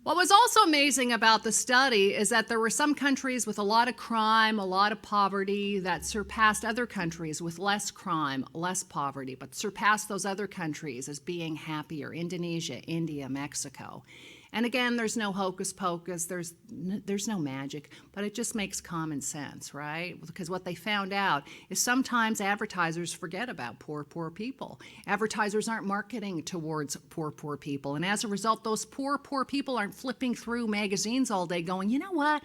What was also amazing about the study is that there were some countries with a lot of crime, a lot of poverty that surpassed other countries with less crime, less poverty, but surpassed those other countries as being happier. Indonesia, India, Mexico. And again, there's no hocus pocus, there's no magic, but it just makes common sense, right? Because what they found out is sometimes advertisers forget about poor people. Advertisers aren't marketing towards poor people. And as a result, those poor people aren't flipping through magazines all day going, you know what?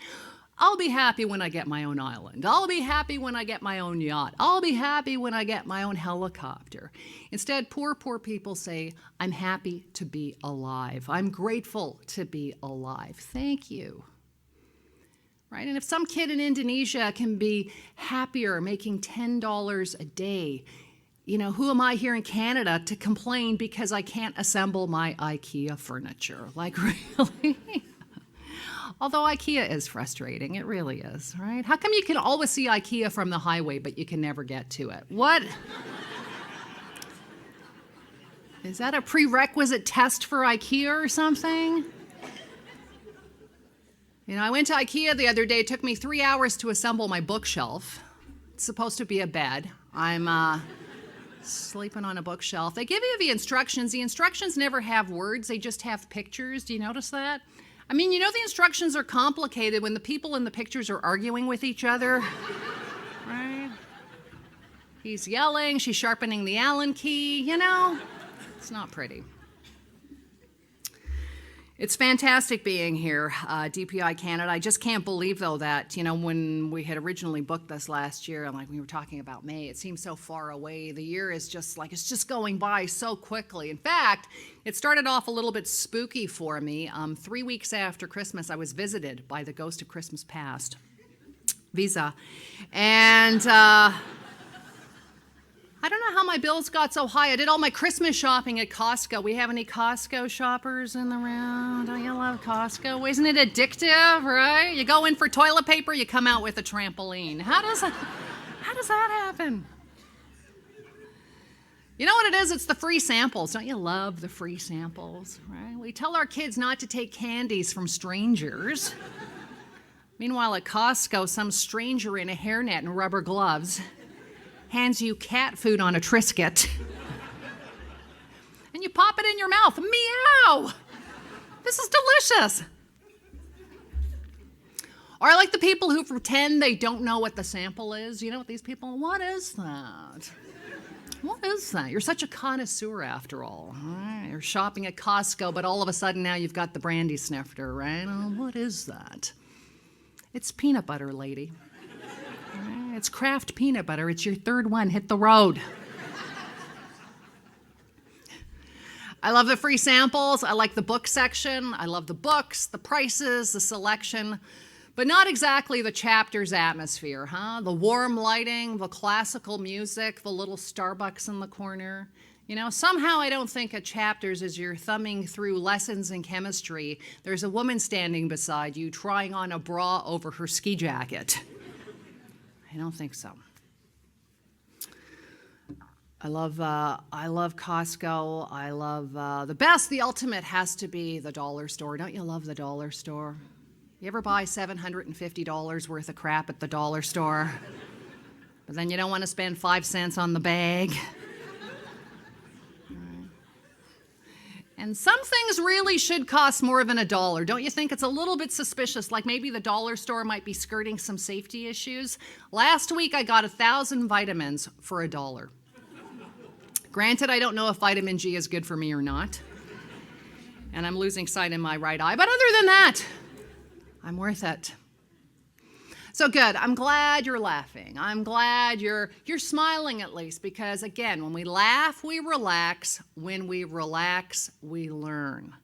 I'll be happy when I get my own island. I'll be happy when I get my own yacht. I'll be happy when I get my own helicopter. Instead, poor people say, I'm happy to be alive. I'm grateful to be alive. Thank you. Right? And if some kid in Indonesia can be happier making $10 a day, you know, who am I here in Canada to complain because I can't assemble my IKEA furniture? Like, really? Although IKEA is frustrating, it really is, right? How come you can always see IKEA from the highway, but you can never get to it? What? Is that a prerequisite test for IKEA or something? You know, I went to IKEA the other day. It took me 3 hours to assemble my bookshelf. It's supposed to be a bed. I'm sleeping on a bookshelf. They give you the instructions. The instructions never have words. They just have pictures. Do you notice that? I mean, you know the instructions are complicated when the people in the pictures are arguing with each other, right? He's yelling, she's sharpening the Allen key, you know? It's not pretty. It's fantastic being here, DPI Canada. I just can't believe, though, that, you know, when we had originally booked this last year, and like we were talking about May, it seems so far away. The year is just like, it's just going by so quickly. In fact, it started off a little bit spooky for me. 3 weeks after Christmas, I was visited by the ghost of Christmas past, Visa. And I don't know how my bills got so high. I did all my Christmas shopping at Costco. We have any Costco shoppers in the room? Don't you love Costco? Isn't it addictive, right? You go in for toilet paper, you come out with a trampoline. How does that happen? You know what it is? It's the free samples. Don't you love the free samples, right? We tell our kids not to take candies from strangers. Meanwhile, at Costco, some stranger in a hairnet and rubber gloves hands you cat food on a Triscuit, and you pop it in your mouth. Meow! This is delicious. Or I like the people who pretend they don't know what the sample is. You know what these people, what is that? What is that? You're such a connoisseur after all. Right? You're shopping at Costco, but all of a sudden now you've got the brandy snifter, right? Oh, what is that? It's peanut butter, lady. It's Kraft peanut butter. It's your third one. Hit the road. I love the free samples. I like the book section. I love the books, the prices, the selection, but not exactly the chapter's atmosphere, huh? The warm lighting, the classical music, the little Starbucks in the corner. You know, somehow I don't think at Chapters as you're thumbing through lessons in chemistry, there's a woman standing beside you trying on a bra over her ski jacket. I don't think so. I love Costco. I love the best, the ultimate has to be the dollar store. Don't you love the dollar store? You ever buy $750 worth of crap at the dollar store? But then you don't want to spend 5 cents on the bag. And some things really should cost more than $1. Don't you think it's a little bit suspicious, like maybe the dollar store might be skirting some safety issues? Last week I got 1,000 vitamins for $1. Granted, I don't know if vitamin G is good for me or not. And I'm losing sight in my right eye, but other than that, I'm worth it. So good. I'm glad you're laughing. I'm glad you're smiling at least, because again, when we laugh, we relax. When we relax, we learn.